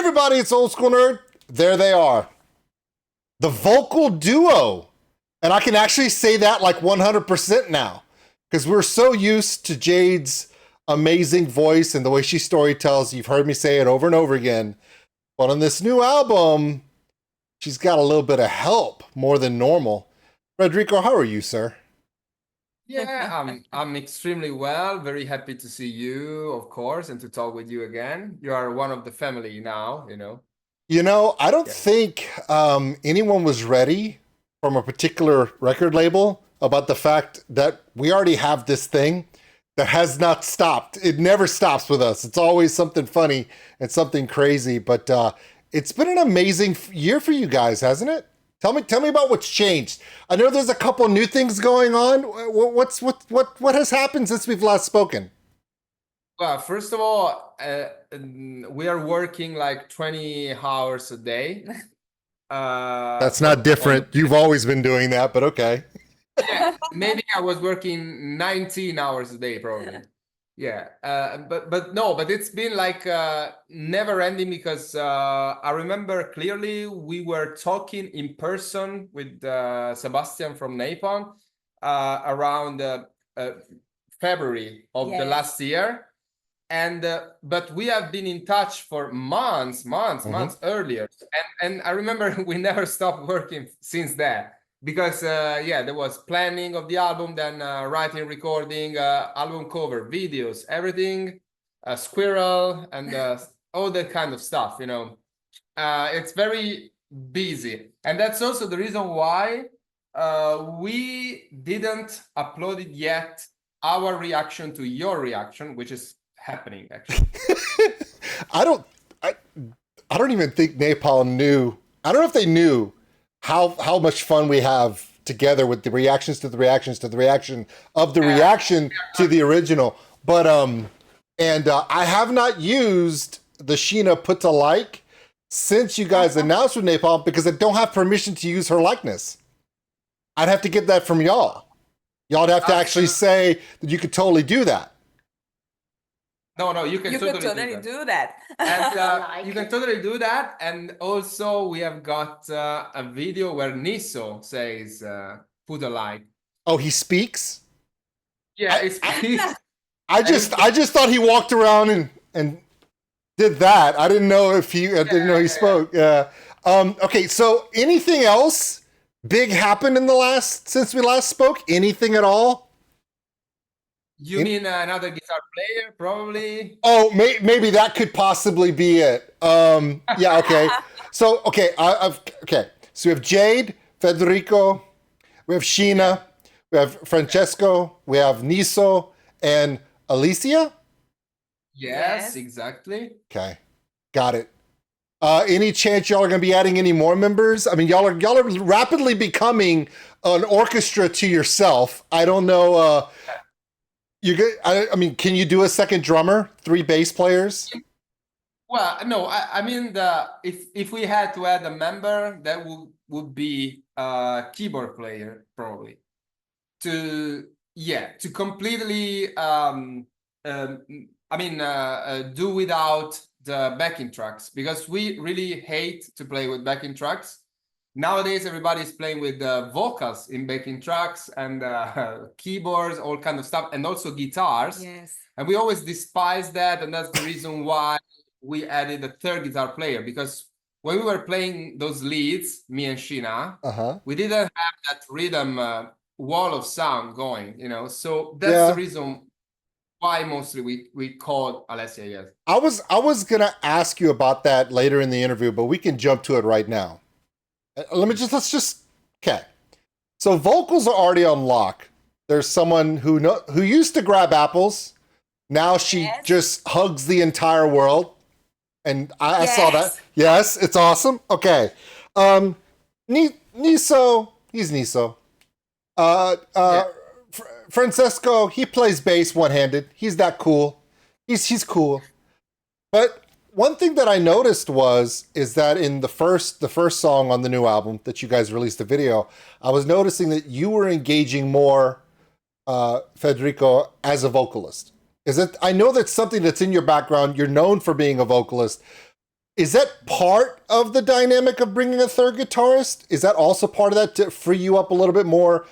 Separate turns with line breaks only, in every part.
everybody, it's Old School Nerd. There they are. The vocal duo. And I can actually say that like 100% now. Because we're so used to Jade's amazing voice and the way she story tells. You've heard me say it over and over again. But on this new album, she's got a little bit of help more than normal. Federico, how are you, sir?
Yeah, I'm extremely well. Very happy to see you, of course, and to talk with you again. You are one of the family now, you know.
I don't
Yeah.
think anyone was ready from a particular record label about the fact that we already have this thing that has not stopped. It never stops with us. It's always something funny and something crazy. But it's been an amazing year for you guys, hasn't it? Tell me about what's changed. I know there's a couple new things going on. What has happened since we've last spoken?
Well, first of all, we are working like 20 hours a day.
That's not different. You've always been doing that, but okay.
Yeah, maybe I was working 19 hours a day, probably. Yeah, but it's been like never ending because I remember clearly we were talking in person with Sebastian from Napalm around February of the last year, and but we have been in touch for months earlier, and I remember we never stopped working since that. Because there was planning of the album, then writing, recording, album cover, videos, everything, squirrel, and all that kind of stuff, you know. It's very busy, and that's also the reason why we didn't upload it yet, our reaction to your reaction, which is happening actually.
I don't even think Napalm knew. I don't know if they knew how much fun we have together with the reactions to the reactions to the reaction of the reaction to the original. But I have not used the Sheena put to like since you guys announced with Napalm because I don't have permission to use her likeness. I'd have to get that from y'all. Y'all'd have to actually say that you could totally do that.
No, you can totally do that. And you can totally do that. And also we have got a video where Niso says, put a like.
Oh, he speaks?
Yeah, he speaks.
I just thought he walked around and did that. I didn't know if he he spoke. Yeah. Okay, so anything else big happened since we last spoke? Anything at all?
You mean another guitar player, probably?
Oh, maybe that could possibly be it. Yeah, okay. So, okay, so we have Jade, Federico, we have Sheena, we have Francesco, we have Niso, and Alicia?
Yes, exactly.
Okay, got it. Any chance y'all are going to be adding any more members? I mean, y'all are rapidly becoming an orchestra to yourself. I don't know... I mean, can you do a second drummer, 3 bass players?
Well, no, I mean, if we had to add a member, that would be a keyboard player, probably. To completely, do without the backing tracks, because we really hate to play with backing tracks. Nowadays, everybody's playing with vocals in backing tracks and keyboards, all kind of stuff, and also guitars.
Yes.
And we always despise that, and that's the reason why we added a 3rd guitar player. Because when we were playing those leads, me and Sheena, we didn't have that rhythm wall of sound going, you know. So that's the reason why mostly we called Alessia. Yes.
I was gonna ask you about that later in the interview, but we can jump to it right now. Okay. So vocals are already on lock. There's someone who used to grab apples. Now she just hugs the entire world. And I saw that. Yes, it's awesome. Okay. Niso, he's Niso. Francesco, he plays bass one-handed. He's that cool. He's cool. But one thing that I noticed is that in the first song on the new album that you guys released the video, I was noticing that you were engaging more Federico as a vocalist. I know that's something that's in your background. You're known for being a vocalist. Is that part of the dynamic of bringing a third guitarist? Is that also part of that to free you up a little bit more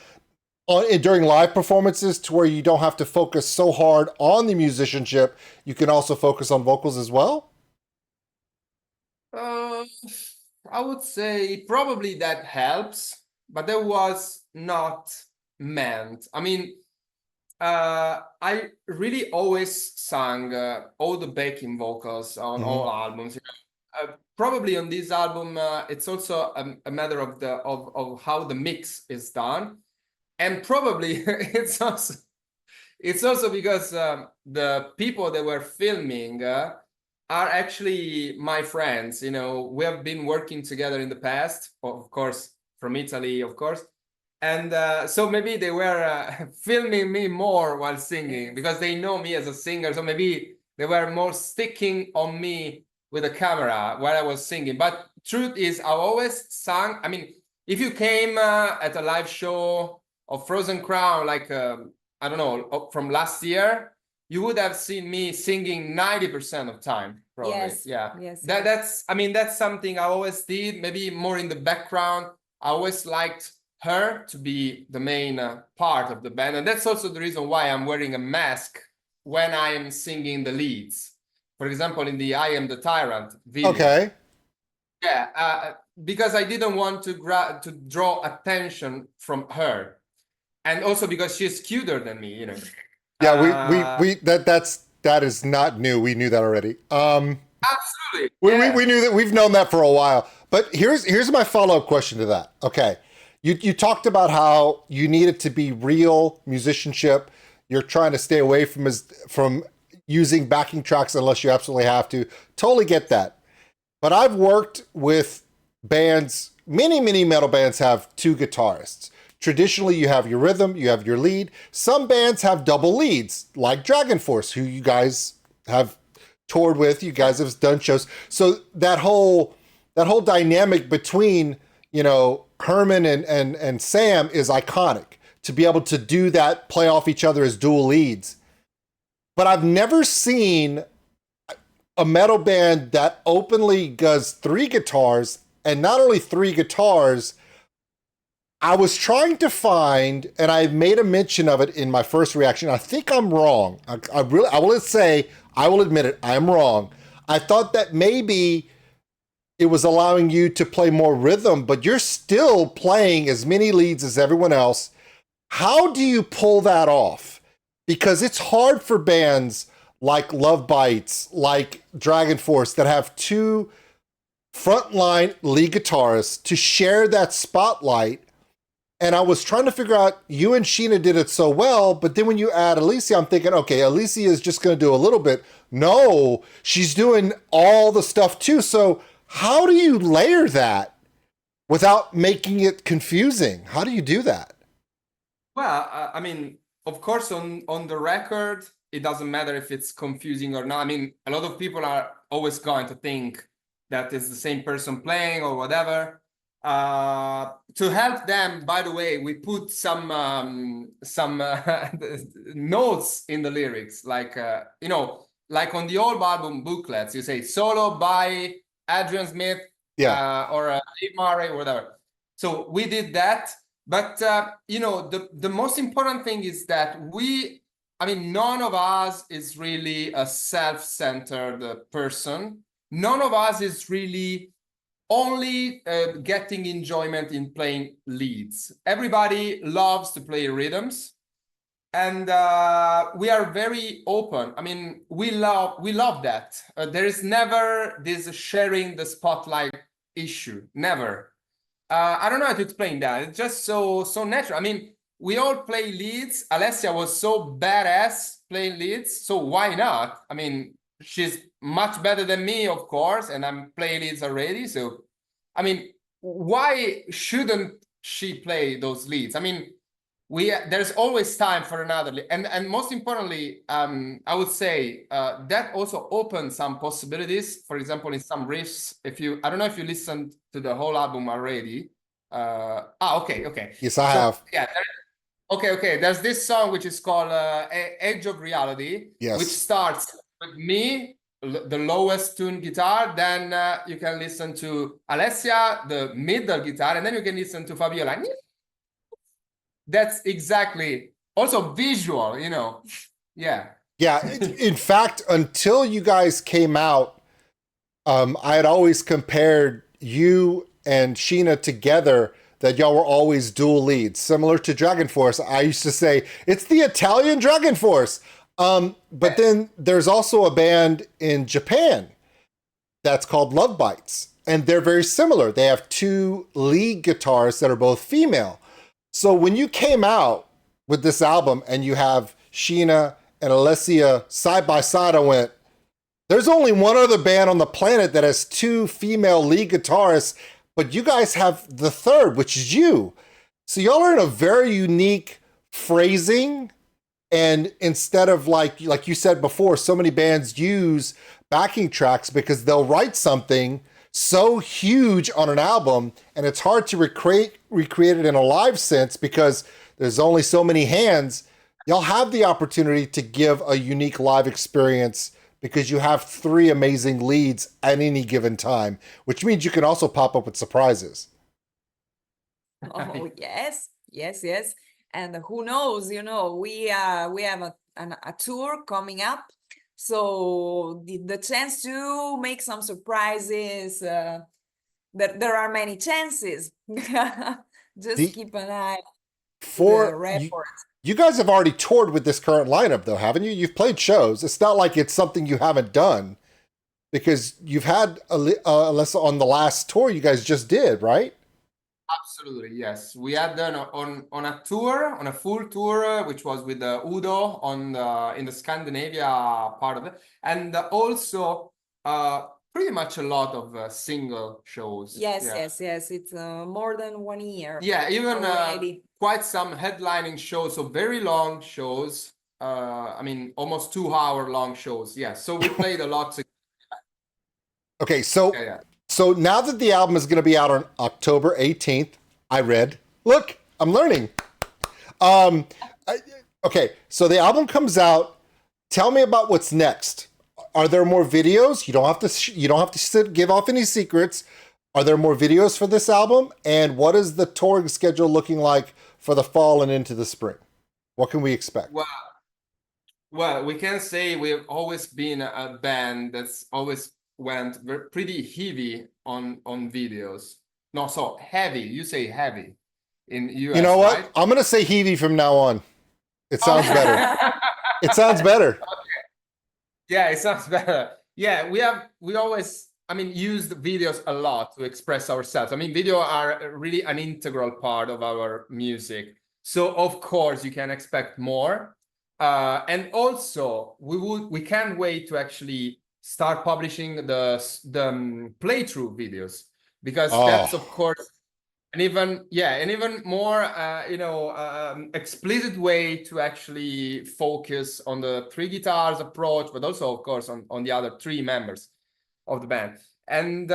during live performances to where you don't have to focus so hard on the musicianship? You can also focus on vocals as well?
Uh, I would say probably that helps, but that was not meant. I mean, I really always sang all the backing vocals on all albums. Probably on this album, it's also a matter of of how the mix is done, and probably it's also because the people that were filming are actually my friends. You know, we have been working together in the past, of course, from Italy, of course. And so maybe they were filming me more while singing because they know me as a singer. So maybe they were more sticking on me with a camera while I was singing. But truth is, I always sang. I mean, if you came at a live show of Frozen Crown, like, I don't know, from last year, you would have seen me singing 90% of time, probably.
Yes.
Yeah.
Yes.
That's, I mean, that's something I always did, maybe more in the background. I always liked her to be the main part of the band. And that's also the reason why I'm wearing a mask when I am singing the leads. For example, in the I Am the Tyrant video.
Okay.
Yeah, because I didn't want to draw attention from her. And also because she's cuter than me, you know.
Yeah, that is not new. We knew that already.
Absolutely.
We knew that. We've known that for a while. But here's my follow-up question to that. Okay. You talked about how you need it to be real musicianship. You're trying to stay away from using backing tracks unless you absolutely have to. Totally get that. But I've worked with bands, many metal bands have two guitarists. Traditionally, you have your rhythm, you have your lead. Some bands have double leads, like Dragon Force, who you guys have toured with. You guys have done shows. So that whole dynamic between, you know, Herman and Sam is iconic, to be able to do that, play off each other as dual leads. But I've never seen a metal band that openly does three guitars, and not only three guitars. I was trying to find, and I made a mention of it in my first reaction. I think I'm wrong. I will admit it, I'm wrong. I thought that maybe it was allowing you to play more rhythm, but you're still playing as many leads as everyone else. How do you pull that off? Because it's hard for bands like Love Bites, like Dragon Force, that have two frontline lead guitarists to share that spotlight. And I was trying to figure out, you and Sheena did it so well, but then when you add Alicia, I'm thinking, okay, Alicia is just going to do a little bit. No, she's doing all the stuff too. So how do you layer that without making it confusing? How do you do that?
Well, I mean, of course, on the record, it doesn't matter if it's confusing or not. I mean, a lot of people are always going to think that it's the same person playing or whatever. To help them, by the way, we put some notes in the lyrics, like you know, like on the old album booklets, you say solo by Adrian Smith, or Dave Murray, or whatever. So we did that, but you know, the most important thing is that none of us is really a self-centered person. None of us is really only getting enjoyment in playing leads. Everybody loves to play rhythms, and we are very open. I mean, we love that. There is never this sharing the spotlight issue. Never. I don't know how to explain that. It's just so natural. I mean, we all play leads. Alessia was so badass playing leads, so why not? I mean, she's much better than me, of course, and I'm playing leads already. So, I mean, why shouldn't she play those leads? I mean, there's always time for another lead. And most importantly, I would say that also opens some possibilities. For example, in some riffs, I don't know if you listened to the whole album already. Okay.
Yes, I have.
Yeah. Okay. There's this song which is called Edge of Reality,
yes,
which starts with me the lowest tuned guitar, then you can listen to Alessia, the middle guitar, and then you can listen to Fabiola. That's exactly also visual, you know. Yeah.
Yeah. In fact, until you guys came out, I had always compared you and Sheena together, that y'all were always dual leads, similar to Dragon Force. I used to say, it's the Italian Dragon Force. But then there's also a band in Japan that's called Love Bites, and they're very similar. They have two lead guitarists that are both female. So when you came out with this album and you have Sheena and Alessia side by side, I went, there's only one other band on the planet that has two female lead guitarists, but you guys have the third, which is you. So y'all are in a very unique phrasing. And instead of like you said before, so many bands use backing tracks because they'll write something so huge on an album, and it's hard to recreate it in a live sense because there's only so many hands. Y'all have the opportunity to give a unique live experience because you have three amazing leads at any given time, which means you can also pop up with surprises.
Oh, yes, yes, yes. And who knows, you know, we have a tour coming up. So the chance to make some surprises, there are many chances. Just keep an eye
for
the reports.
You guys have already toured with this current lineup, though, haven't you? You've played shows. It's not like it's something you haven't done, because you've had Alessa on the last tour you guys just did, right?
Absolutely, yes. We had done on a tour, on a full tour, which was with Udo in the Scandinavia part of it, and also pretty much a lot of single shows.
Yes,
yeah.
yes. It's more than 1 year.
Yeah, even
already.
Quite some headlining shows, so very long shows. I mean, almost 2-hour long shows. Yeah, so we played a lot.
Okay, so so now that the album is going to be out on October 18th, look, I'm learning. Okay, so the album comes out. Tell me about what's next. Are there more videos? You don't have to give off any secrets. Are there more videos for this album? And what is the touring schedule looking like for the fall and into the spring? What can we expect?
Well, we can say we've always been a band that's always went pretty heavy on videos. No, so heavy. You say heavy in US.
You know what?
Right?
I'm gonna say heavy from now on. It sounds better. It sounds better.
Okay. Yeah, it sounds better. Yeah, we always, I mean, used videos a lot to express ourselves. I mean, video are really an integral part of our music. So of course you can expect more. And also we can't wait to actually start publishing the playthrough videos, because that's of course an even more explicit way to actually focus on the three guitars approach, but also of course on the other three members of the band. And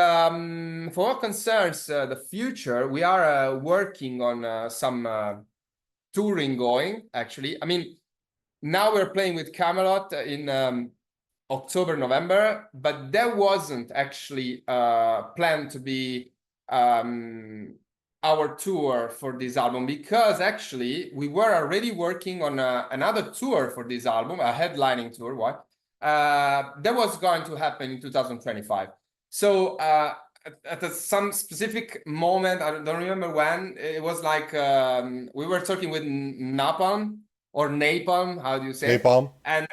for what concerns the future, we are working on some touring going, actually. I mean, now we're playing with Camelot in October, November, but that wasn't actually planned to be our tour for this album, because actually we were already working on another tour for this album, a headlining tour, that was going to happen in 2025. So at some specific moment, I don't remember when, it was like we were talking with Napalm, or Napalm, how do you say
Napalm.
it?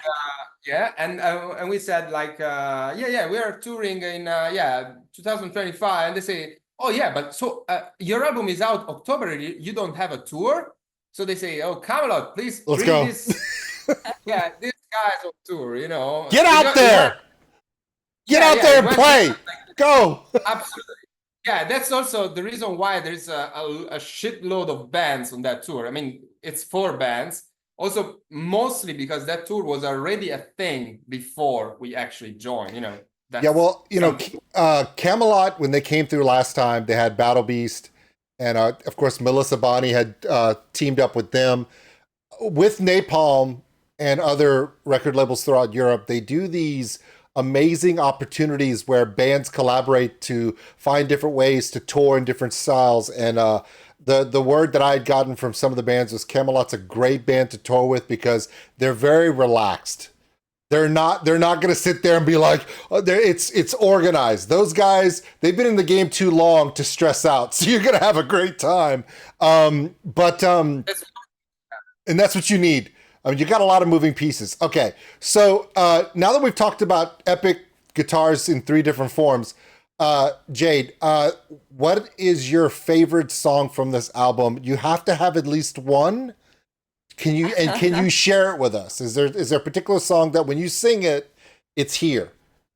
And and we said like we are touring in 2025, and they say, oh yeah, but so your album is out October, you don't have a tour? So they say, oh, Camelot, please
let's
bring
go.
These guys on tour, you know.
Get out there. Get out there and play. Go.
Absolutely. Yeah, that's also the reason why there's a shitload of bands on that tour. I mean, it's 4 bands. Also, mostly because that tour was already a thing before we actually joined, you know.
Yeah, well, you know, Camelot, when they came through last time, they had Battle Beast, and of course, Melissa Bonney had teamed up with them. With Napalm and other record labels throughout Europe, they do these amazing opportunities where bands collaborate to find different ways to tour in different styles. And the word that I had gotten from some of the bands was Camelot's a great band to tour with because they're very relaxed. They're not going to sit there and be like, oh, it's organized. Those guys, they've been in the game too long to stress out. So you're going to have a great time. And that's what you need. I mean, you got a lot of moving pieces. Okay. So now that we've talked about epic guitars in 3 different forms, Jade, what is your favorite song from this album? You have to have at least one. Can you share it with us? Is there a particular song that when you sing it, it's here?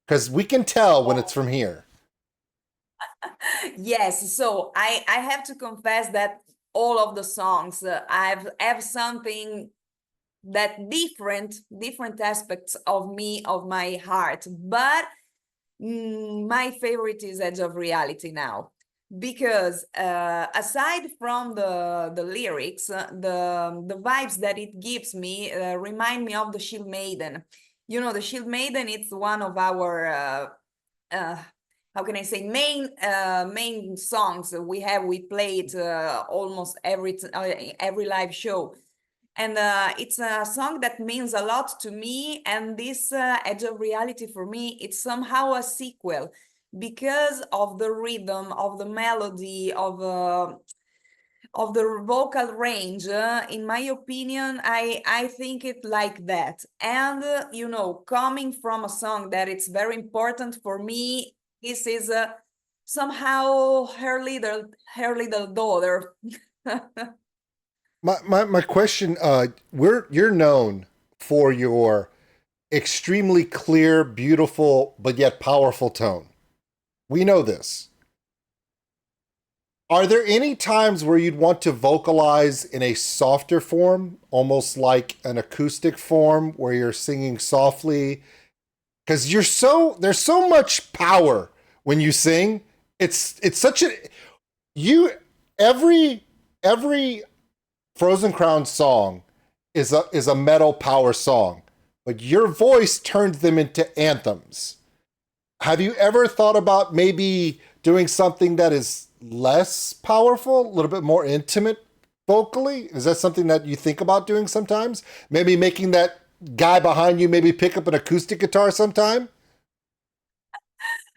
Because we can tell when it's from here.
Yes, so I have to confess that all of the songs I have something that different aspects of me, of my heart, but my favorite is Edge of Reality now, because aside from the lyrics, the vibes that it gives me remind me of the Shield Maiden. You know, the Shield Maiden, it's one of our how can I say, main songs we play it almost every live show. And it's a song that means a lot to me, and this Edge of Reality for me, it's somehow a sequel because of the rhythm, of the melody, of the vocal range. In my opinion, I think it like that. And you know, coming from a song that it's very important for me, this is somehow her little daughter.
My question, you're known for your extremely clear, beautiful, but yet powerful tone. We know this. Are there any times where you'd want to vocalize in a softer form, almost like an acoustic form where you're singing softly? Because there's so much power when you sing. It's such every Frozen Crown song is a metal power song, but your voice turns them into anthems. Have you ever thought about maybe doing something that is less powerful, a little bit more intimate vocally? Is that something that you think about doing sometimes? Maybe making that guy behind you maybe pick up an acoustic guitar sometime?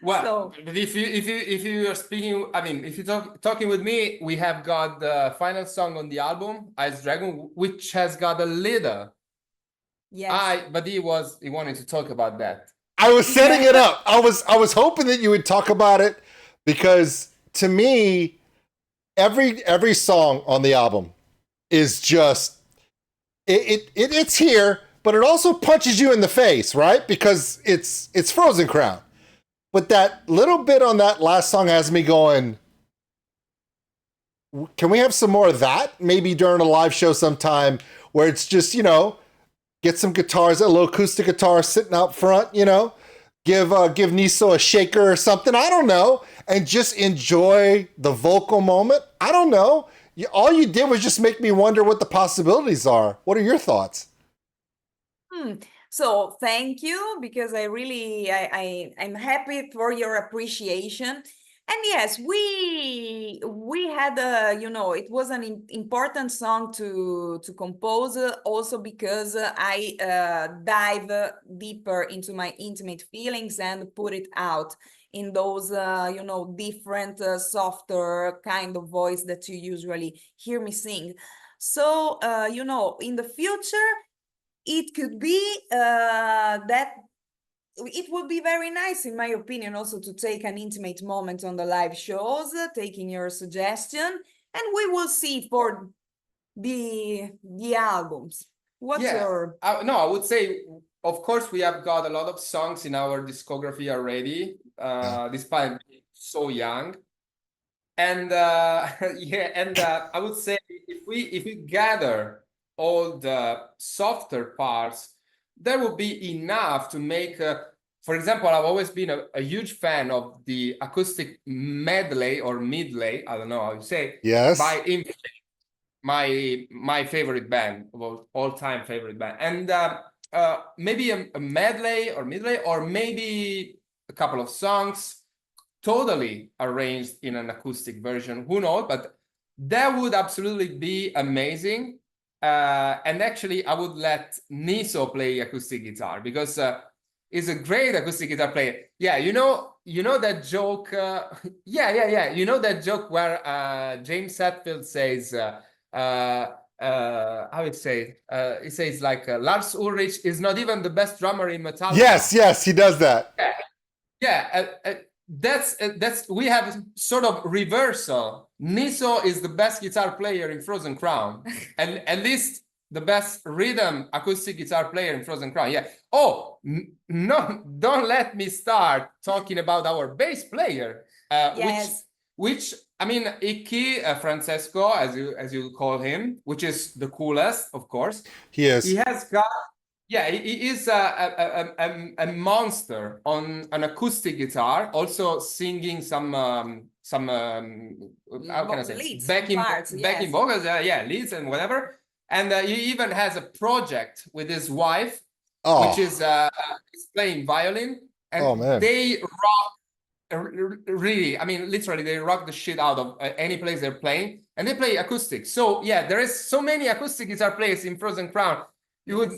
Well, if you are speaking, I mean, if you're talking with me, we have got the final song on the album, Ice Dragon, which has got a leader.
Yes.
But he wanted to talk about that.
I was setting it up. I was hoping that you would talk about it because to me, every song on the album is just it's here, but it also punches you in the face, right? Because it's Frozen Crown. But that little bit on that last song has me going, can we have some more of that? Maybe during a live show sometime where it's just, you know, get some guitars, a little acoustic guitar sitting out front, you know, give Niso a shaker or something. I don't know. And just enjoy the vocal moment. I don't know. All you did was just make me wonder what the possibilities are. What are your thoughts?
So thank you, because I'm happy for your appreciation. And yes, we had you know, it was an important song to compose, also because I dive deeper into my intimate feelings and put it out in those you know, different softer kind of voice that you usually hear me sing. So you know, in the future, it could be that it would be very nice, in my opinion, also to take an intimate moment on the live shows, taking your suggestion, and we will see for the albums. What's your...
No, I would say, of course, we have got a lot of songs in our discography already, despite being so young. And I would say if we gather all the softer parts, there will be enough to make for example, I've always been a huge fan of the acoustic medley or midley, I don't know how you say,
yes,
by my favorite band, all-time favorite band. And maybe a medley or maybe a couple of songs totally arranged in an acoustic version. Who knows? But that would absolutely be amazing. And actually, I would let Niso play acoustic guitar because he's a great acoustic guitar player. Yeah, you know that joke. Yeah. You know that joke where James Hetfield says, how it say? He says like Lars Ulrich is not even the best drummer in Metallica.
Yes, he does that.
Yeah, that's we have sort of reversal. Niso is the best guitar player in Frozen Crown, and at least the best rhythm acoustic guitar player in Frozen Crown. Yeah. Oh no! Don't let me start talking about our bass player,
Yes.
which I mean, Iki Francesco, as you call him, which is the coolest, of course.
He is.
He has got. Yeah, he is a monster on an acoustic guitar, also singing some how can I say,
Leads,
backing
parts, yes.
vocals, leads and whatever. And he even has a project with his wife,
Oh.
which is he's playing violin, and
Oh, man.
they rock really. I mean, literally, they rock the shit out of any place they're playing, and they play acoustic. So yeah, there is so many acoustic guitar players in Frozen Crown. You would.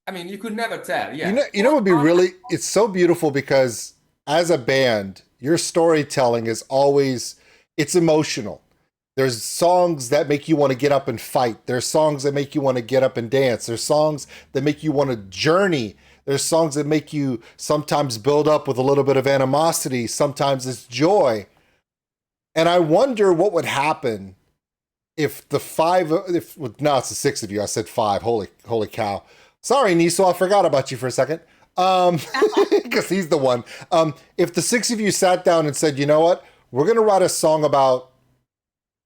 I mean, you could never tell. Yeah.
You know what would be really, it's so beautiful because as a band, your storytelling is always, it's emotional. There's songs that make you want to get up and fight. There's songs that make you want to get up and dance. There's songs that make you want to journey. There's songs that make you sometimes build up with a little bit of animosity. Sometimes it's joy. And I wonder what would happen if it's the six of you. I said five. Holy cow. Sorry, Niso, I forgot about you for a second. Because he's the one. If the six of you sat down and said, you know what, we're going to write a song about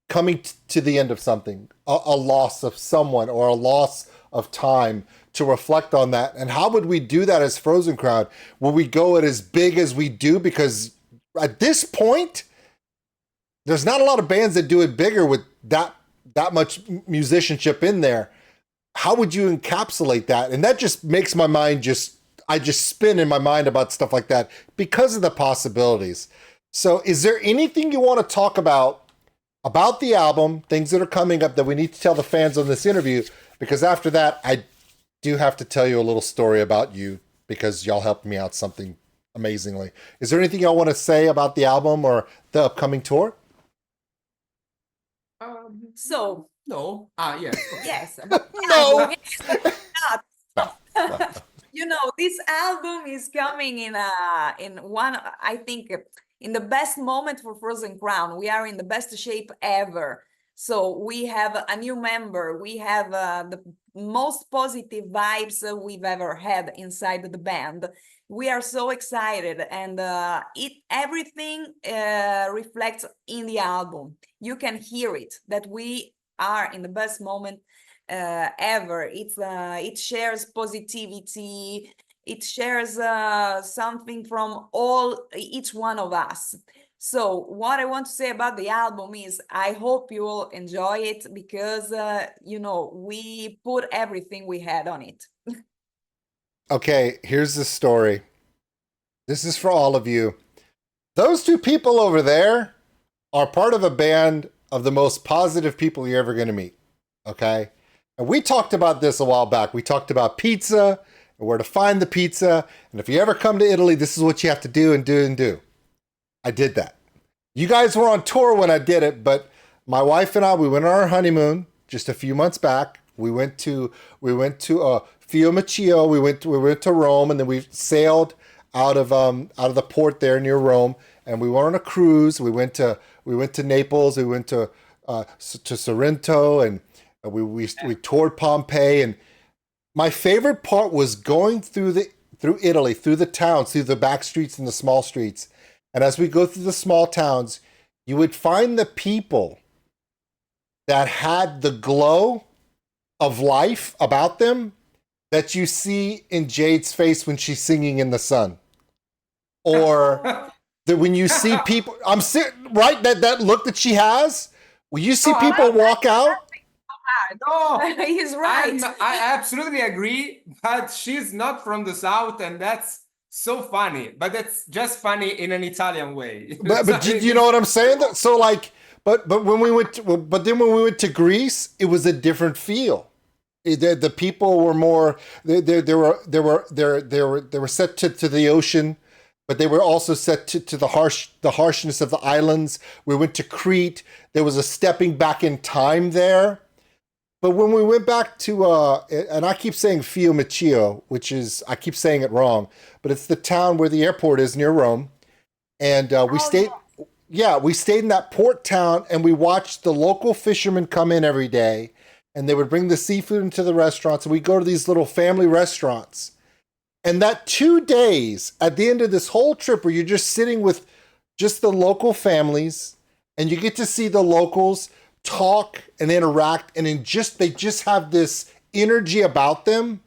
coming to the end of something, a loss of someone or a loss of time, to reflect on that. And how would we do that as Frozen Crown? Will we go it as big as we do? Because at this point, there's not a lot of bands that do it bigger with that much musicianship in there. How would you encapsulate that? And that just makes my mind I just spin in my mind about stuff like that because of the possibilities. So is there anything you want to talk about the album, things that are coming up that we need to tell the fans on this interview? Because after that, I do have to tell you a little story about you because y'all helped me out something amazingly. Is there anything y'all want to say about the album or the upcoming tour?
So
No. Yes.
yes, but
No.
you know, this album is coming in one, I think, in the best moment for Frozen Crown. We are in the best shape ever. So we have a new member. We have the most positive vibes we've ever had inside the band. We are so excited, and everything reflects in the album. You can hear it that we are in the best moment ever. It shares positivity. It shares something from each one of us. So what I want to say about the album is I hope you will enjoy it because, we put everything we had on it.
Okay, here's the story. This is for all of you. Those two people over there are part of a band of the most positive people you're ever going to meet. Okay? And we talked about this a while back. We talked about pizza and where to find the pizza. And if you ever come to Italy, this is what you have to do and do and do. I did that. You guys were on tour when I did it, but my wife and I, we went on our honeymoon just a few months back. We went to Fiumicino. We went to Rome, and then we sailed out of the port there near Rome, and we went on a cruise. We went to Naples. We went to Sorrento, and we toured Pompeii. And my favorite part was going through Italy, through the towns, through the back streets and the small streets. And as we go through the small towns, you would find the people that had the glow of life about them that you see in Jade's face when she's singing in the sun. Or that when you see people, I'm sitting right, that look that she has, when you see people walk out.
no,
He's right.
I absolutely agree, but she's not from the South, and that's so funny. But that's just funny in an Italian way.
But you know what I'm saying? So like, but when we went, but then when we went to Greece, it was a different feel. The people were more. They were set to the ocean, but they were also set to the harshness of the islands. We went to Crete. There was a stepping back in time there. But when we went back to, and I keep saying Fiumicino, which is, I keep saying it wrong, but it's the town where the airport is near Rome. And we stayed, we stayed in that port town, and we watched the local fishermen come in every day, and they would bring the seafood into the restaurants, and we go to these little family restaurants. And that 2 days at the end of this whole trip where you're just sitting with just the local families, and you get to see the locals talk and interact, and they just have this energy about them.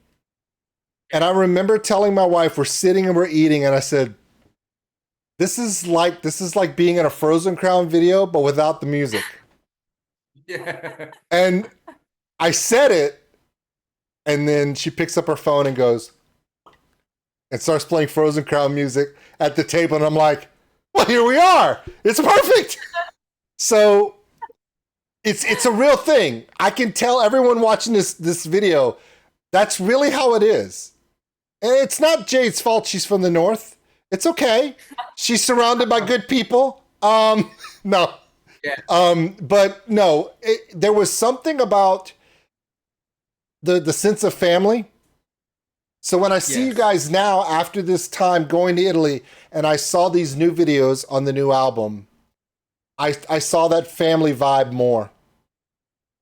And I remember telling my wife, we're sitting and we're eating, and I said, this is like being in a Frozen Crown video, but without the music.
Yeah.
And I said it, and then she picks up her phone and goes and starts playing Frozen Crown music at the table, and I'm like, well, here we are. It's perfect. So it's a real thing. I can tell everyone watching this video, that's really how it is. And it's not Jade's fault she's from the North. It's okay. She's surrounded by good people. No.
Yeah.
But no, there was something about the sense of family. So when I see you guys now after this time going to Italy, and I saw these new videos on the new album, I saw that family vibe more.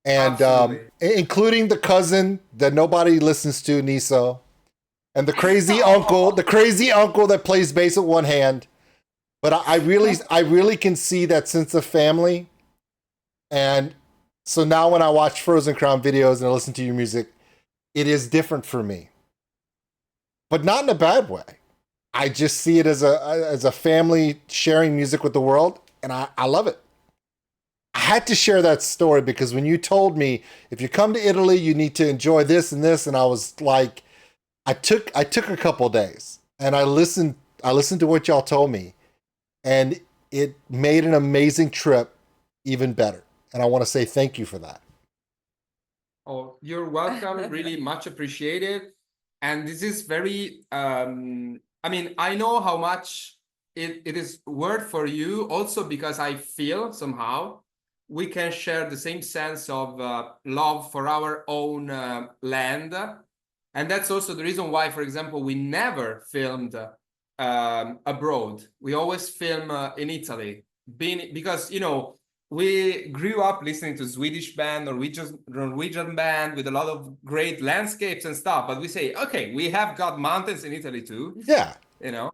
And including the cousin that nobody listens to, Niso, and the crazy uncle that plays bass with one hand. But I really can see that sense of family. And so now when I watch Frozen Crown videos and I listen to your music, it is different for me. But not in a bad way. I just see it as a family sharing music with the world, and I love it. I had to share that story because when you told me if you come to Italy, you need to enjoy this and this, and I was like, I took a couple days and I listened to what y'all told me, and it made an amazing trip even better. And I want to say thank you for that.
Oh, you're welcome. Really much appreciated. And this is very, I mean, I know how much it is worth for you also, because I feel somehow we can share the same sense of love for our own land. And that's also the reason why, for example, we never filmed abroad. We always film in Italy, because, you know, we grew up listening to Swedish band, Norwegian band with a lot of great landscapes and stuff. But we say, okay, we have got mountains in Italy too.
Yeah.
You know,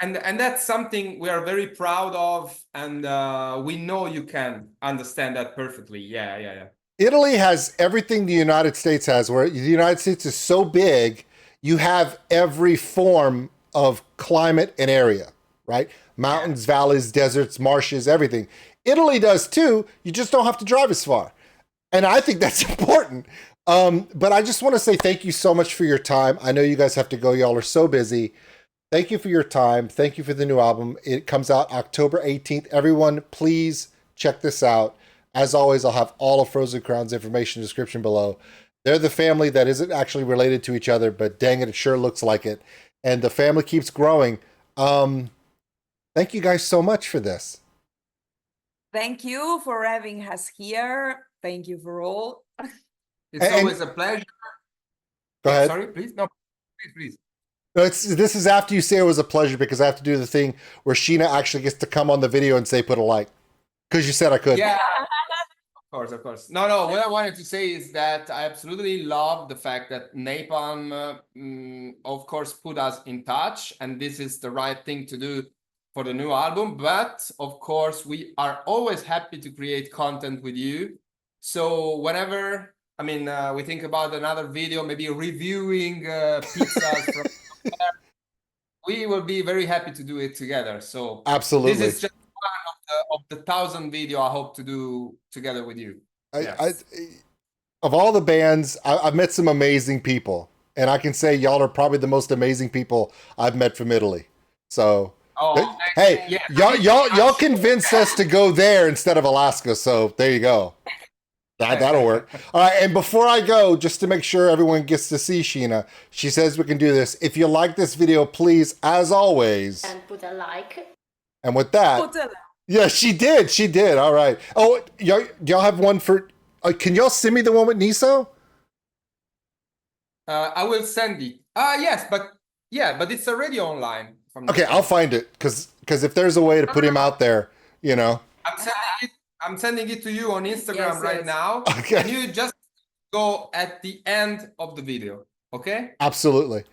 and that's something we are very proud of, and we know you can understand that perfectly. Yeah.
Italy has everything the United States has, where the United States is so big, you have every form of climate and area, right? Mountains, valleys, deserts, marshes, everything. Italy does too. You just don't have to drive as far. And I think that's important. But I just want to say thank you so much for your time. I know you guys have to go. Y'all are so busy. Thank you for your time. Thank you for the new album. It comes out October 18th. Everyone, please check this out. As always, I'll have all of Frozen Crown's information in the description below. They're the family that isn't actually related to each other, but dang it, it sure looks like it. And the family keeps growing. Thank you guys so much for this.
Thank you for having us here. Thank you for all.
It's always a pleasure.
Go ahead.
Sorry, please. No, please.
No, this is after you say it was a pleasure, because I have to do the thing where Sheena actually gets to come on the video and say put a like, because you said I could.
Yeah, of course. No. What I wanted to say is that I absolutely love the fact that Napalm, of course, put us in touch, and this is the right thing to do for the new album. But of course, we are always happy to create content with you. So whenever, I mean, we think about another video, maybe reviewing pizzas from we will be very happy to do it together. So
absolutely,
this is just one of the 1,000 video I hope to do together with you.
of all the bands, I've met some amazing people, and I can say y'all are probably the most amazing people I've met from Italy. So,
Oh,
hey,
yeah.
y'all convinced us to go there instead of Alaska. So there you go. That'll work. All right, and before I go, just to make sure everyone gets to see Sheena, she says we can do this. If you like this video, please, as always,
and put a like.
and with that,
Put a-
yeah, she did. She did. All right. Oh, y'all have one for? Can y'all send me the one with Niso?
I will send it. Yes, but it's already online.
Okay, I'll find it because if there's a way to put him out there, you know.
I'm sending it to you on Instagram
Yes,
right
yes.
now.
Okay.
And you just go at the end of the video. Okay?
Absolutely.